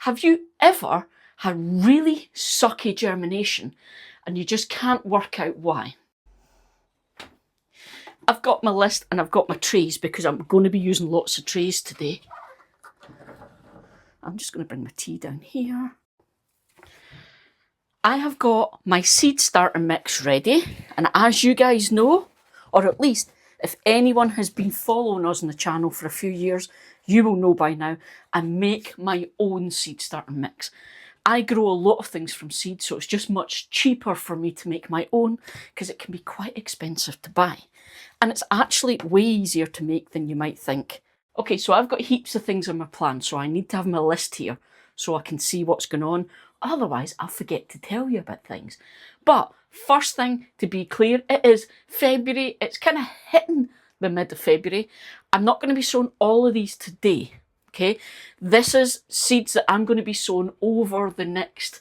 Have you ever had really sucky germination and you just can't work out why? I've got my list and I've got my trays because I'm going to be using lots of trays today. I'm just going to bring my tea down here. I have got my seed starter mix ready, and as you guys know, or at least if anyone has been following us on the channel for a few years, you will know by now, I make my own seed starter mix. I grow a lot of things from seed, so it's just much cheaper for me to make my own because it can be quite expensive to buy. And it's actually way easier to make than you might think. Okay, so I've got heaps of things on my plan, so I need to have my list here so I can see what's going on. Otherwise, I'll forget to tell you about things. But first thing to be clear, it is February. It's kind of hitting the mid of February. I'm not going to be sowing all of these today. Okay, this is seeds that I'm going to be sowing over the next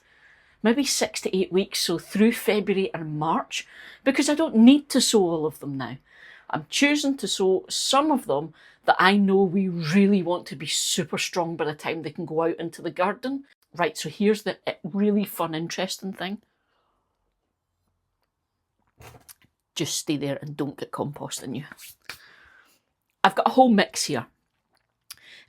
maybe 6 to 8 weeks, so through February and March, because I don't need to sow all of them now. I'm choosing to sow some of them that I know we really want to be super strong by the time they can go out into the garden. Right, so here's the really fun, interesting thing. Just stay there and don't get compost in you. I've got a whole mix here.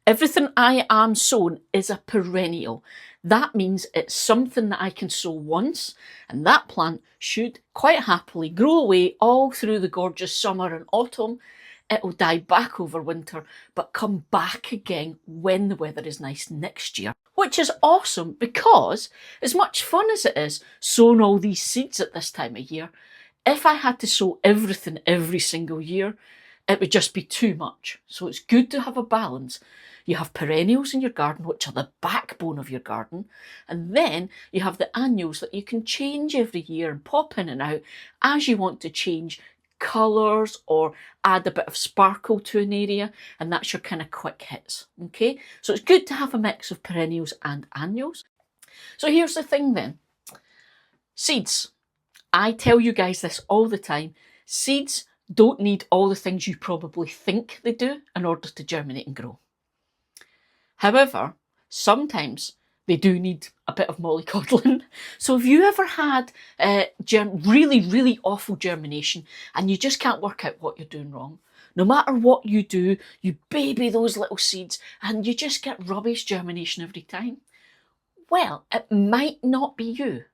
Everything I am sowing is a perennial. That means it's something that I can sow once, and that plant should quite happily grow away all through the gorgeous summer and autumn. It'll die back over winter, but come back again when the weather is nice next year. Which is awesome, because as much fun as it is sowing all these seeds at this time of year, if I had to sow everything every single year, it would just be too much. So it's good to have a balance. You have perennials in your garden, which are the backbone of your garden, and then you have the annuals that you can change every year and pop in and out as you want to change colours or add a bit of sparkle to an area, and that's your kind of quick hits. Okay, so it's good to have a mix of perennials and annuals. So here's the thing then, seeds. I tell you guys this all the time, seeds don't need all the things you probably think they do in order to germinate and grow. However, sometimes they do need a bit of mollycoddling. So if you ever had really awful germination and you just can't work out what you're doing wrong, no matter what you do, you baby those little seeds and you just get rubbish germination every time, well, it might not be you.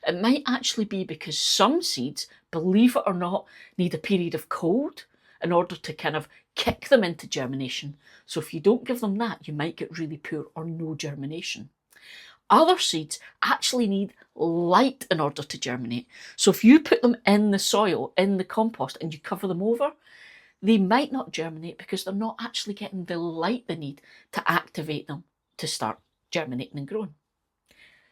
It might actually be because some seeds, believe it or not, need a period of cold in order to kind of kick them into germination. So if you don't give them that, you might get really poor or no germination. Other seeds actually need light in order to germinate. So if you put them in the soil, in the compost, and you cover them over, they might not germinate because they're not actually getting the light they need to activate them to start germinating and growing.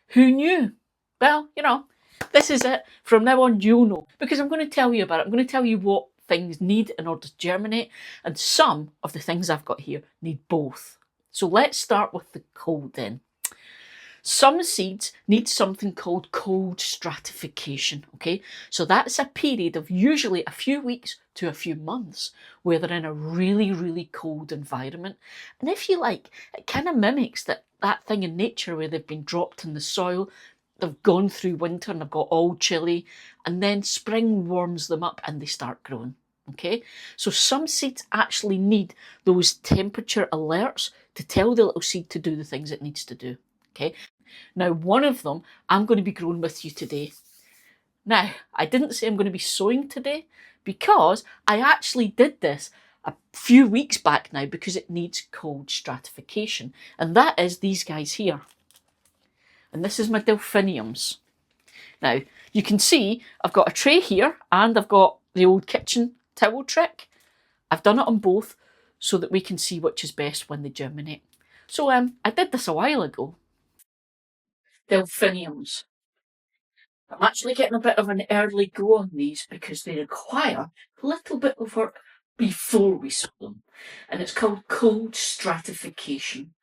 Who knew? Well, you know, this is it. From now on, you'll know, because I'm going to tell you about it. I'm going to tell you what things need in order to germinate, and some of the things I've got here need both. So let's start with the cold then. Some seeds need something called cold stratification, okay? So that's a period of usually a few weeks to a few months where they're in a really cold environment. And if you like, it kind of mimics that thing in nature where they've been dropped in the soil, they've gone through winter and they've got all chilly, and then spring warms them up and they start growing. Okay, so some seeds actually need those temperature alerts to tell the little seed to do the things it needs to do. Okay, now one of them I'm going to be growing with you today. Now, I didn't say I'm going to be sowing today because I actually did this a few weeks back now because it needs cold stratification, and that is these guys here. And this is my delphiniums. Now, you can see I've got a tray here and I've got the old kitchen towel trick. I've done it on both so that we can see which is best when they germinate. So I did this a while ago. Delphiniums. I'm actually getting a bit of an early go on these because they require a little bit of work before we sow them. And it's called cold stratification.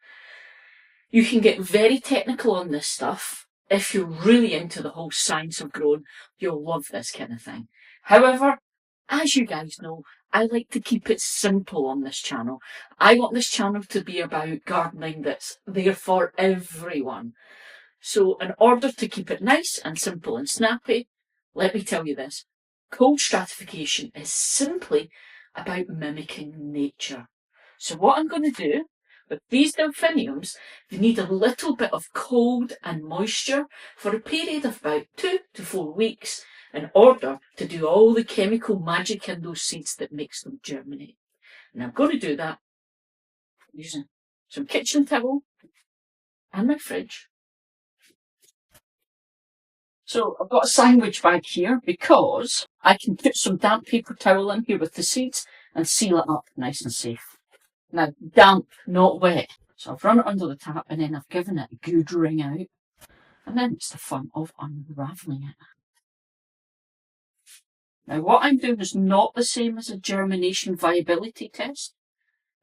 You can get very technical on this stuff. If you're really into the whole science of growing, you'll love this kind of thing. However, as you guys know, I like to keep it simple on this channel. I want this channel to be about gardening that's there for everyone. So in order to keep it nice and simple and snappy, let me tell you this. Cold stratification is simply about mimicking nature. So what I'm going to do with these delphiniums, they need a little bit of cold and moisture for a period of about 2 to 4 weeks in order to do all the chemical magic in those seeds that makes them germinate. And I'm going to do that using some kitchen towel and my fridge. So I've got a sandwich bag here because I can put some damp paper towel in here with the seeds and seal it up nice and safe. Now, damp, not wet. So I've run it under the tap and then I've given it a good wring out. And then it's the fun of unravelling it. Now, what I'm doing is not the same as a germination viability test.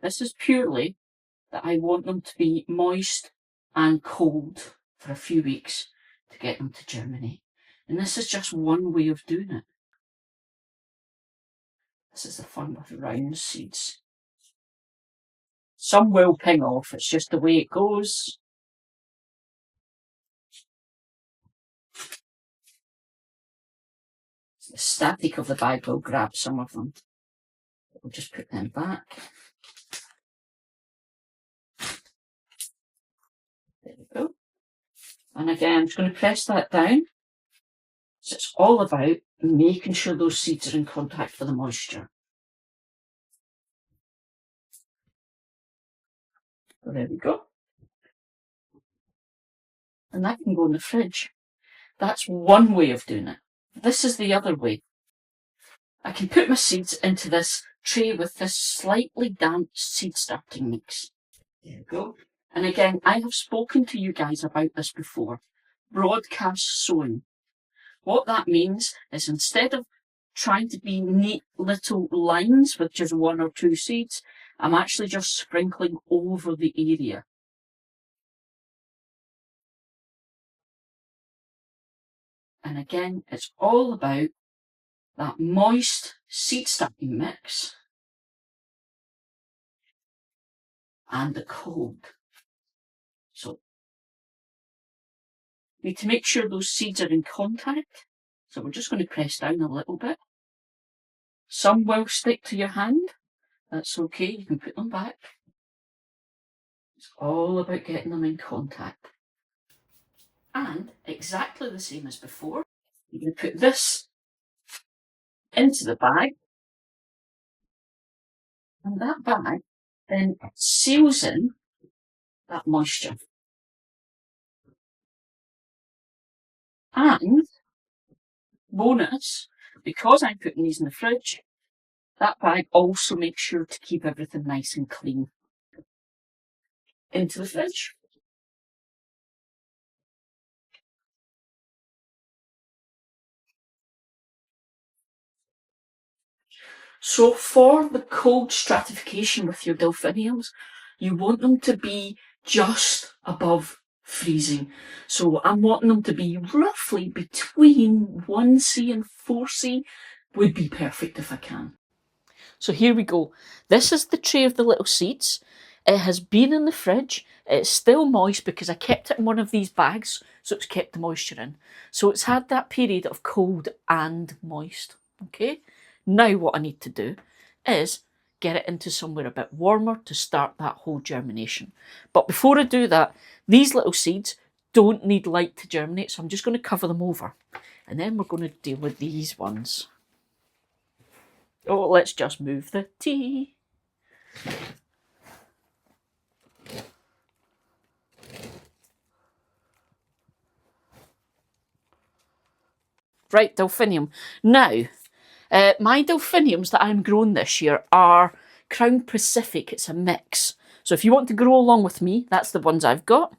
This is purely that I want them to be moist and cold for a few weeks to get them to germinate. And this is just one way of doing it. This is the fun with round seeds. Some will ping off, it's just the way it goes. The static of the bag will grab some of them. We'll just put them back. There we go. And again, I'm just going to press that down. So it's all about making sure those seeds are in contact with the moisture. So there we go. And that can go in the fridge. That's one way of doing it. This is the other way. I can put my seeds into this tray with this slightly damp seed starting mix. There we go. And again, I have spoken to you guys about this before. Broadcast sowing. What that means is instead of trying to be neat little lines with just 1 or 2 seeds, I'm actually just sprinkling over the area. And again, it's all about that moist seed starting mix and the cold. So you need to make sure those seeds are in contact. So we're just going to press down a little bit. Some will stick to your hand. That's okay, you can put them back. It's all about getting them in contact. And exactly the same as before, you're going to put this into the bag, and that bag then seals in that moisture. And bonus, because I'm putting these in the fridge, that bag also makes sure to keep everything nice and clean. Into the fridge. So for the cold stratification with your delphiniums, you want them to be just above freezing. So I'm wanting them to be roughly between 1C and 4C would be perfect if I can. So here we go. This is the tray of the little seeds. It has been in the fridge. It's still moist because I kept it in one of these bags, so it's kept the moisture in. So it's had that period of cold and moist. Okay. Now what I need to do is get it into somewhere a bit warmer to start that whole germination. But before I do that, these little seeds don't need light to germinate, so I'm just going to cover them over. And then we're going to deal with these ones. Oh, let's just move the tea. Right, delphinium. Now, my delphiniums that I'm growing this year are Crown Pacific. It's a mix. So if you want to grow along with me, that's the ones I've got.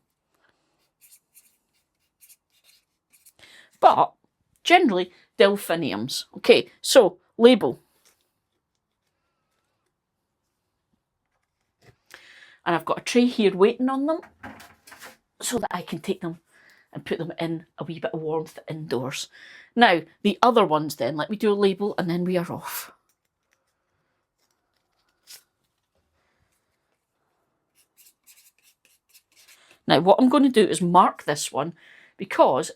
But generally, delphiniums. Okay, so label. And I've got a tray here waiting on them so that I can take them and put them in a wee bit of warmth indoors. Now, the other ones then, let me do a label and then we are off. Now what I'm going to do is mark this one because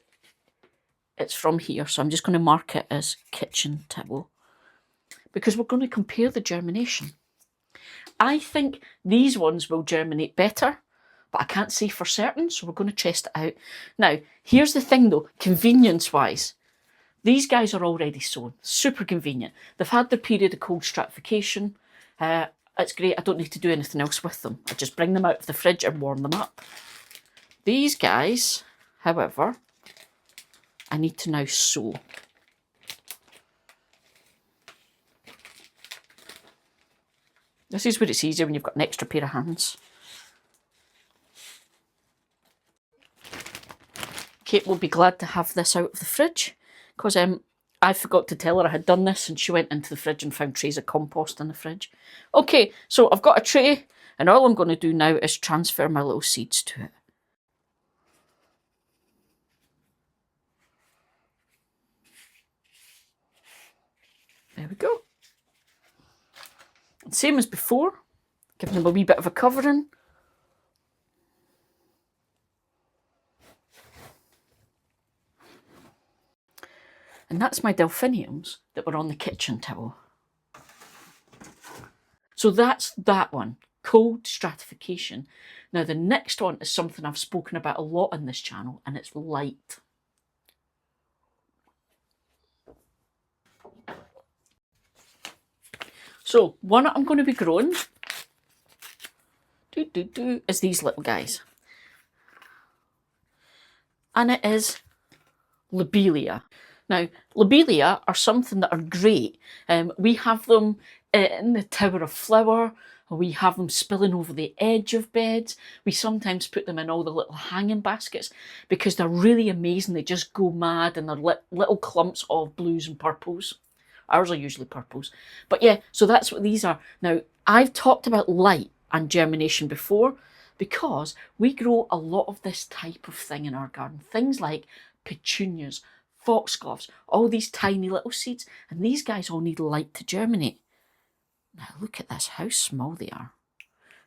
it's from here. So I'm just going to mark it as kitchen towel because we're going to compare the germination. I think these ones will germinate better, but I can't say for certain, so we're going to test it out. Now, here's the thing though, convenience-wise. These guys are already sown, super convenient. They've had their period of cold stratification. It's great, I don't need to do anything else with them. I just bring them out of the fridge and warm them up. These guys, however, I need to now sow. This is where it's easier when you've got an extra pair of hands. Kate will be glad to have this out of the fridge because I forgot to tell her I had done this and she went into the fridge and found trays of compost in the fridge. Okay, so I've got a tray and all I'm going to do now is transfer my little seeds to it. There we go. Same as before, giving them a wee bit of a covering. And that's my delphiniums that were on the kitchen towel. So that's that one, cold stratification. Now the next one is something I've spoken about a lot on this channel, and it's light. So one I'm going to be growing is these little guys. And it is lobelia. Now, lobelia are something that are great. We have them in the tower of flower. We have them spilling over the edge of beds. We sometimes put them in all the little hanging baskets because they're really amazing. They just go mad and they're little clumps of blues and purples. Ours are usually purples. But yeah, so that's what these are. Now, I've talked about light and germination before because we grow a lot of this type of thing in our garden. Things like petunias, foxgloves, all these tiny little seeds. And these guys all need light to germinate. Now, look at this, how small they are.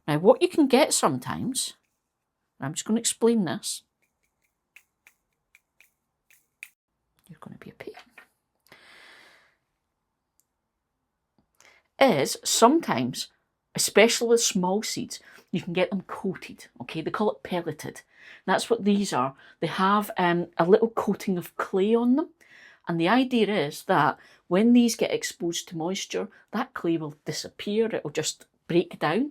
Now, what you can get sometimes, and I'm just going to explain this. You're going to be a pain. Is sometimes, especially with small seeds, you can get them coated, okay? They call it pelleted. That's what these are. They have a little coating of clay on them. And the idea is that when these get exposed to moisture, that clay will disappear, it will just break down.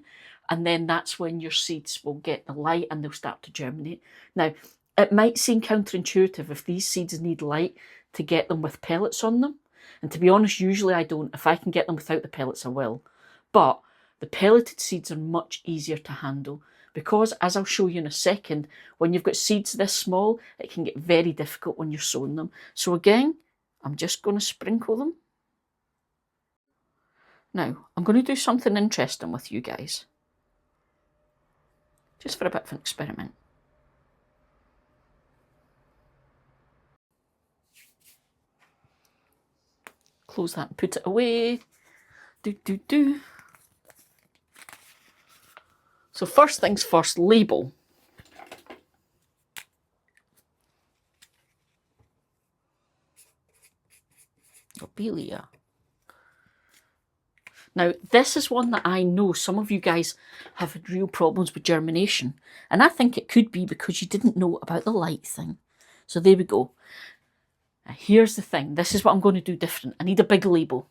And then that's when your seeds will get the light and they'll start to germinate. Now, it might seem counterintuitive if these seeds need light to get them with pellets on them. And to be honest, usually I don't. If I can get them without the pellets, I will. But the pelleted seeds are much easier to handle because, as I'll show you in a second, when you've got seeds this small, it can get very difficult when you're sowing them. So again, I'm just going to sprinkle them. Now, I'm going to do something interesting with you guys. Just for a bit of an experiment. Close that and put it away. So first things first, label. Lobelia. Now, this is one that I know some of you guys have had real problems with germination. And I think it could be because you didn't know about the light thing. So there we go. Now, here's the thing. This is what I'm going to do different. I need a big label.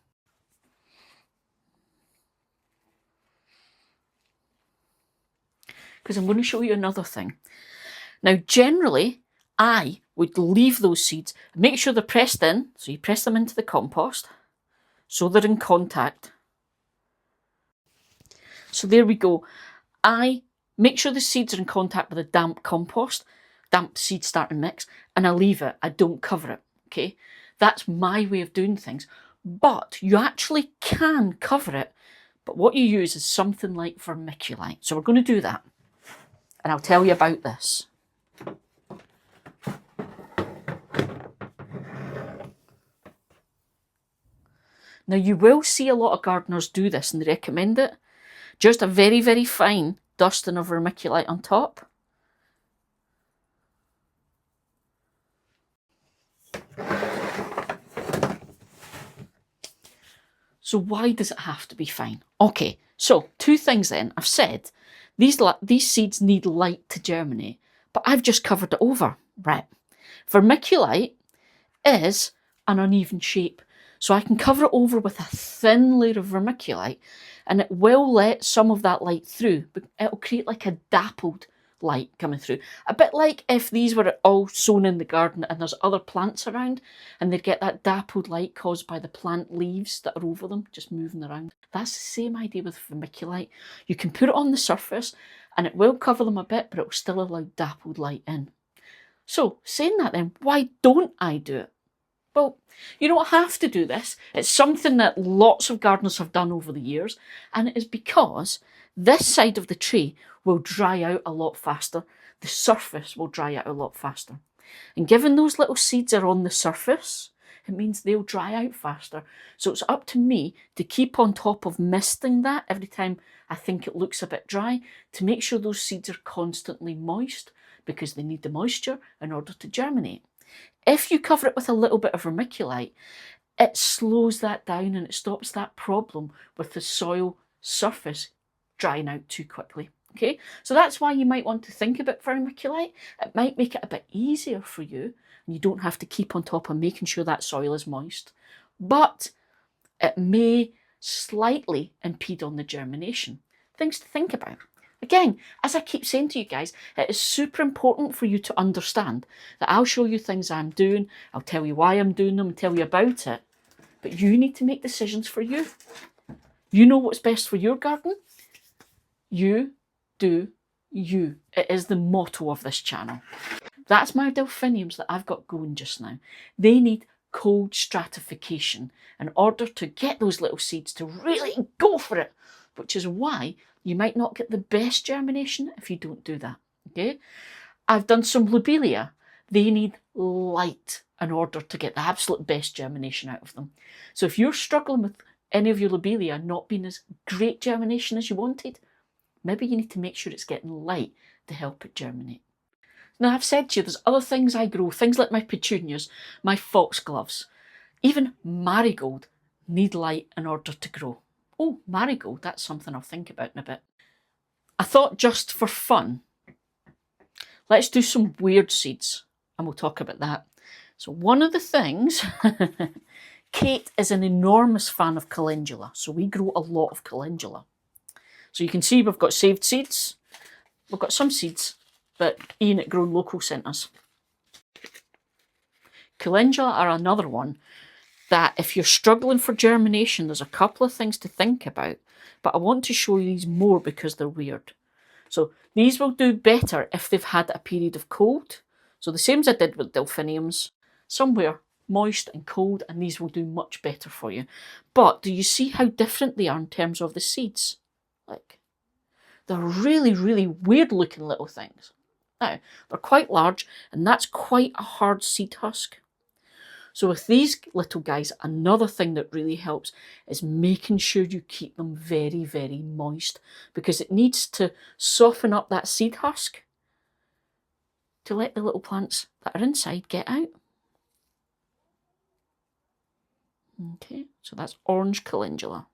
Because I'm going to show you another thing. Now, generally, I would leave those seeds, make sure they're pressed in. So you press them into the compost so they're in contact. So there we go. I make sure the seeds are in contact with a damp compost, damp seed starting mix, and I leave it. I don't cover it, okay? That's my way of doing things. But you actually can cover it, but what you use is something like vermiculite. So we're going to do that, and I'll tell you about this. Now, you will see a lot of gardeners do this, and they recommend it. Just a very, very fine dusting of vermiculite on top. So why does it have to be fine? Okay, so two things then. I've said these seeds need light to germinate, but I've just covered it over. Right. Vermiculite is an uneven shape, so I can cover it over with a thin layer of vermiculite and it will let some of that light through, but it'll create like a dappled light coming through. A bit like if these were all sown in the garden and there's other plants around and they'd get that dappled light caused by the plant leaves that are over them, just moving around. That's the same idea with vermiculite. You can put it on the surface and it will cover them a bit, but it will still allow dappled light in. So, saying that then, why don't I do it? Well, you don't have to do this. It's something that lots of gardeners have done over the years, and it is because this side of the tray will dry out a lot faster. The surface will dry out a lot faster. And given those little seeds are on the surface, it means they'll dry out faster. So it's up to me to keep on top of misting that every time I think it looks a bit dry, to make sure those seeds are constantly moist, because they need the moisture in order to germinate. If you cover it with a little bit of vermiculite, it slows that down and it stops that problem with the soil surface drying out too quickly. Okay, so that's why you might want to think about vermiculite. It might make it a bit easier for you, and you don't have to keep on top of making sure that soil is moist. But it may slightly impede on the germination. Things to think about. Again, as I keep saying to you guys, it is super important for you to understand that I'll show you things I'm doing, I'll tell you why I'm doing them and tell you about it, but you need to make decisions for you. You know what's best for your garden. You do you. It is the motto of this channel. That's my delphiniums that I've got going just now. They need cold stratification in order to get those little seeds to really go for it, which is why you might not get the best germination if you don't do that. Okay, I've done some lobelia. They need light in order to get the absolute best germination out of them. So if you're struggling with any of your lobelia not being as great germination as you wanted, maybe you need to make sure it's getting light to help it germinate. Now, I've said to you, there's other things I grow, things like my petunias, my foxgloves, even marigold need light in order to grow. Oh, marigold, that's something I'll think about in a bit. I thought just for fun, let's do some weird seeds and we'll talk about that. So one of the things, Kate is an enormous fan of calendula, so we grow a lot of calendula. So you can see we've got saved seeds, we've got some seeds that Ian at Grown Local sent us. Calendula are another one that if you're struggling for germination, there's a couple of things to think about, but I want to show you these more because they're weird. So these will do better if they've had a period of cold. So the same as I did with delphiniums, somewhere moist and cold, and these will do much better for you. But do you see how different they are in terms of the seeds? Like, they're really, really weird looking little things. Now, they're quite large, and that's quite a hard seed husk. So with these little guys, another thing that really helps is making sure you keep them very, very moist, because it needs to soften up that seed husk to let the little plants that are inside get out. Okay, so that's orange calendula.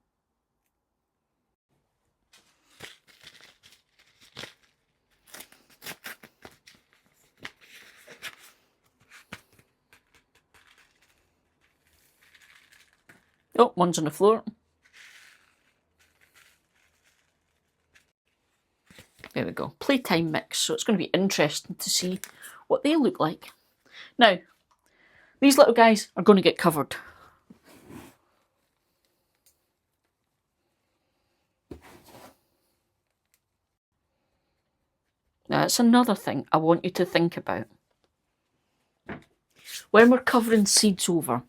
Oh, one's on the floor. There we go. Playtime mix. So it's going to be interesting to see what they look like. Now, these little guys are going to get covered. Now, that's another thing I want you to think about. When we're covering seeds over,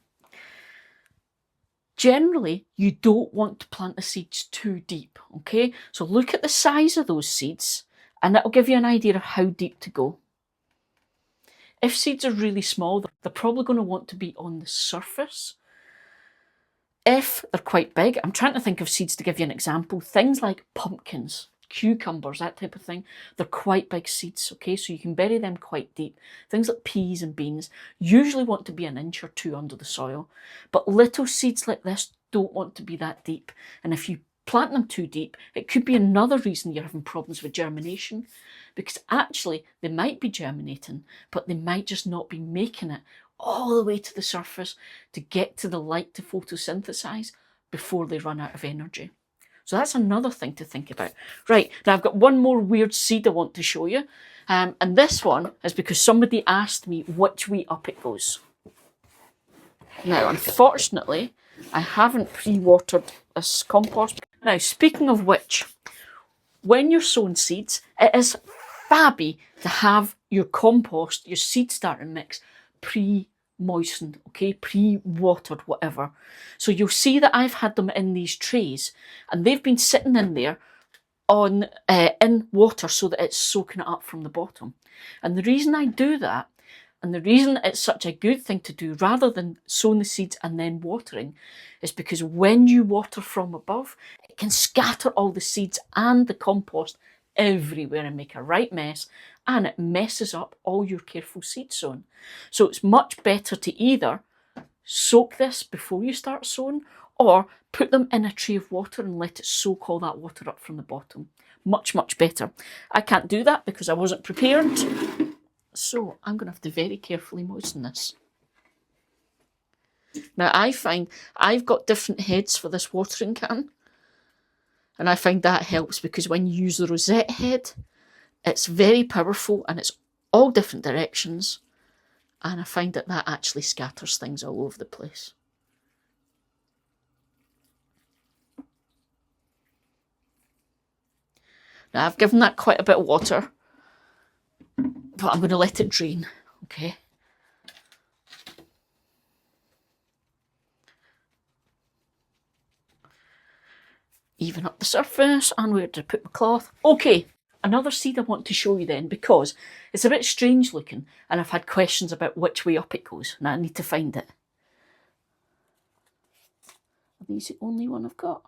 generally, you don't want to plant the seeds too deep, okay? So look at the size of those seeds, and that'll give you an idea of how deep to go. If seeds are really small, they're probably going to want to be on the surface. If they're quite big, I'm trying to think of seeds to give you an example. Things like pumpkins, cucumbers, that type of thing, they're quite big seeds, okay? So you can bury them quite deep. Things like peas and beans usually want to be 1 inch or 2 under the soil. But little seeds like this don't want to be that deep. And if you plant them too deep, it could be another reason you're having problems with germination, because actually they might be germinating, but they might just not be making it all the way to the surface to get to the light to photosynthesize before they run out of energy. So that's another thing to think about. Right, now I've got one more weird seed I want to show you. And this one is because somebody asked me which way up it goes. Now, unfortunately, I haven't pre-watered this compost. Now, speaking of which, when you're sowing seeds, it is fabby to have your compost, your seed starting mix, pre-moistened, okay, pre-watered, whatever. So you'll see that I've had them in these trays, and they've been sitting in there on in water so that it's soaking it up from the bottom. And the reason I do that, and the reason it's such a good thing to do rather than sowing the seeds and then watering, is because when you water from above, it can scatter all the seeds and the compost everywhere and make a right mess, and it messes up all your careful seed sowing. So it's much better to either soak this before you start sowing, or put them in a tray of water and let it soak all that water up from the bottom. Much, much better. I can't do that because I wasn't prepared. So I'm going to have to very carefully moisten this. Now I find I've got different heads for this watering can. And I find that helps because when you use the rosette head, it's very powerful and it's all different directions. And I find that that actually scatters things all over the place. Now I've given that quite a bit of water, but I'm going to let it drain, okay? Even up the surface, and where to put my cloth. Okay, another seed I want to show you then, because it's a bit strange looking, and I've had questions about which way up it goes. Now I need to find it. Are these the only one I've got?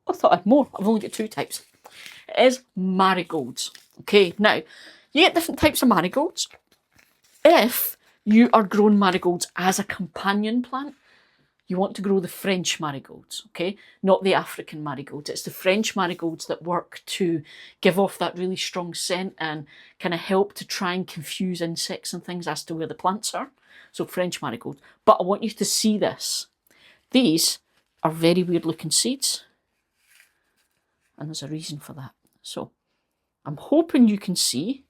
I thought I had more. I've only got two types. It is marigolds. Okay, now, you get different types of marigolds. If you are growing marigolds as a companion plant, you want to grow the French marigolds, okay? Not the African marigolds. It's the French marigolds that work to give off that really strong scent and kind of help to try and confuse insects and things as to where the plants are. So French marigolds. But I want you to see this. These are very weird looking seeds. And there's a reason for that. So I'm hoping you can see,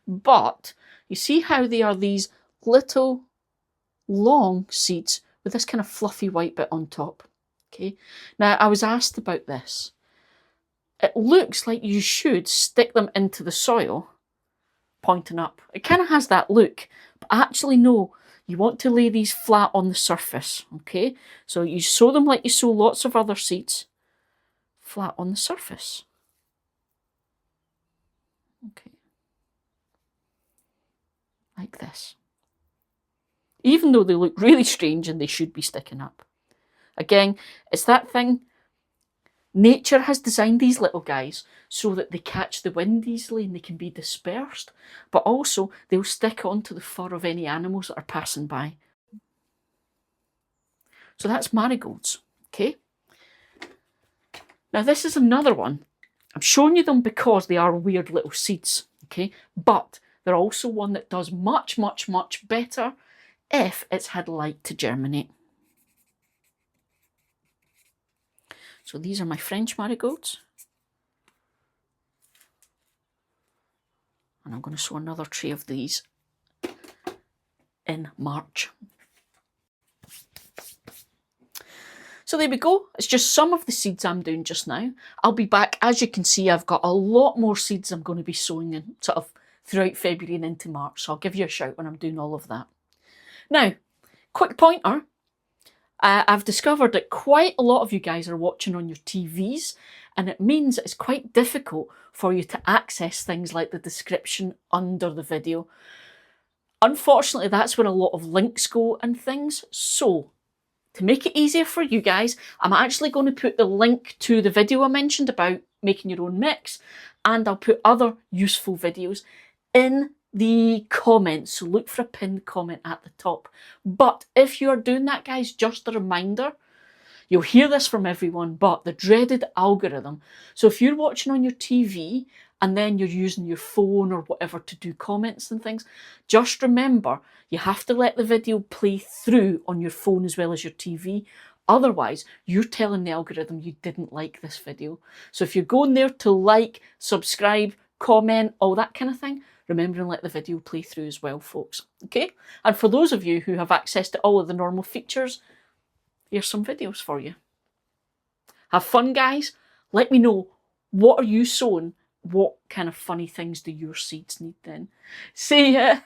but you see how they are these little long seeds with this kind of fluffy white bit on top. Okay. Now I was asked about this. It looks like you should stick them into the soil pointing up. It kind of has that look, but actually no, you want to lay these flat on the surface. Okay. So you sow them like you sow lots of other seeds. Flat on the surface. Okay. Like this. Even though they look really strange and they should be sticking up. Again, it's that thing. Nature has designed these little guys so that they catch the wind easily and they can be dispersed, but also they'll stick onto the fur of any animals that are passing by. So that's marigolds, okay? Now this is another one. I'm showing you them because they are weird little seeds, okay? But they're also one that does much, much, much better if it's had light to germinate. So these are my French marigolds. And I'm going to sow another tray of these in March. So there we go. It's just some of the seeds I'm doing just now. I'll be back. As you can see, I've got a lot more seeds I'm going to be sowing in sort of throughout February and into March. So I'll give you a shout when I'm doing all of that. Now, quick pointer. I've discovered that quite a lot of you guys are watching on your TVs, and it means it's quite difficult for you to access things like the description under the video. Unfortunately, that's where a lot of links go and things. So to make it easier for you guys, I'm actually going to put the link to the video I mentioned about making your own mix, and I'll put other useful videos in the comments. So look for a pinned comment at the top. But if you're doing that, guys, just a reminder, you'll hear this from everyone, but the dreaded algorithm. So if you're watching on your TV and then you're using your phone or whatever to do comments and things, just remember you have to let the video play through on your phone as well as your TV. Otherwise, you're telling the algorithm you didn't like this video. So if you're going there to like, subscribe, comment, all that kind of thing, remember and let the video play through as well, folks. Okay? And for those of you who have access to all of the normal features, here's some videos for you. Have fun, guys. Let me know, what are you sowing? What kind of funny things do your seeds need then? See ya!